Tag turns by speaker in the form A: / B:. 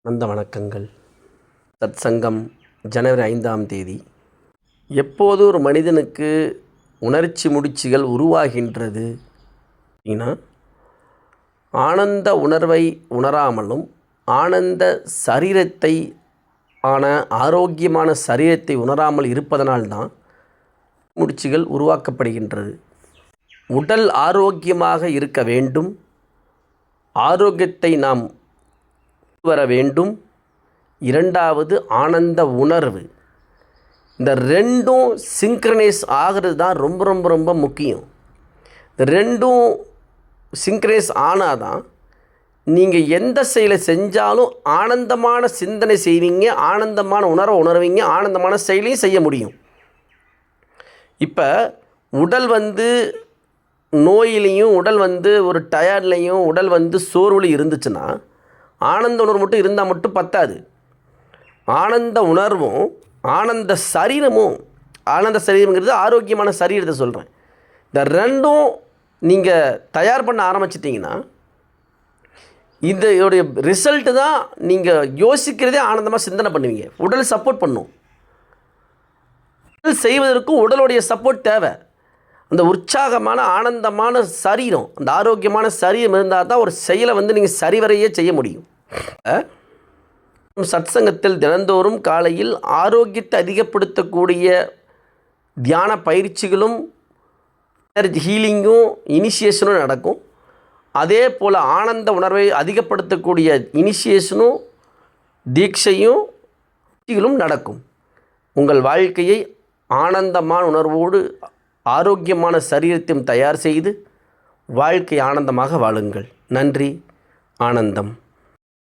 A: நந்த வணக்கங்கள். சத்சங்கம் ஜனவரி 5ஆம் தேதி. எப்போது ஒரு மனிதனுக்கு உணர்ச்சி முடிச்சுகள் உருவாகின்றது அப்படின்னா, ஆனந்த உணர்வை உணராமலும் ஆனந்த சரீரத்தை ஆரோக்கியமான சரீரத்தை உணராமல் இருப்பதனால்தான் முடிச்சுகள் உருவாக்கப்படுகின்றது. உடல் ஆரோக்கியமாக இருக்க வேண்டும், ஆரோக்கியத்தை நாம் வர வேண்டும். இரண்டாவது ஆனந்த உணர்வு. இந்த ரெண்டும் சிங்க்ரனைஸ் ஆகிறது தான் ரொம்ப ரொம்ப ரொம்ப முக்கியம். இந்த ரெண்டும் சிங்க்ரனைஸ் ஆனால் தான் நீங்கள் எந்த செயலை செஞ்சாலும் ஆனந்தமான சிந்தனை செய்வீங்க, ஆனந்தமான உணர்வை உணர்வீங்க, ஆனந்தமான செயலையும் செய்ய முடியும். இப்போ உடல் நோயிலையும், உடல் ஒரு டயர்ட்லையும், உடல் சோர்வுலையும் இருந்துச்சுன்னா ஆனந்த உணர்வு மட்டும் இருந்தால் மட்டும் பத்தாது. ஆனந்த உணர்வும் ஆனந்த சரீரமும், ஆனந்த சரீரங்கிறது ஆரோக்கியமான சரீரத்தை சொல்கிறேன். இந்த ரெண்டும் நீங்கள் தயார் பண்ண ஆரம்பிச்சிட்டிங்கன்னா இதோடைய ரிசல்ட்டு தான் நீங்கள் யோசிக்கிறதே ஆனந்தமாக சிந்தனை பண்ணுவீங்க. உடல் சப்போர்ட் பண்ணும். உடல் செய்வதற்கும் உடலுடைய சப்போர்ட் தேவை. அந்த உற்சாகமான ஆனந்தமான சரீரம், அந்த ஆரோக்கியமான சரீரம் இருந்தால் தான் ஒரு செயலை நீங்கள் சரிவரையே செய்ய முடியும். சத்சங்கத்தில் தினந்தோறும் காலையில் ஆரோக்கியத்தை அதிகப்படுத்தக்கூடிய தியான பயிற்சிகளும் ஹீலிங்கும் இனிஷியேஷனும் நடக்கும். அதே போல் ஆனந்த உணர்வை அதிகப்படுத்தக்கூடிய இனிஷியேஷனும் தீட்சையும் நடக்கும். உங்கள் வாழ்க்கையை ஆனந்தமான உணர்வோடு ஆரோக்கியமான சரீரத்தையும் தயார் செய்து வாழ்க்கை ஆனந்தமாக வாழுங்கள். நன்றி. ஆனந்தம்.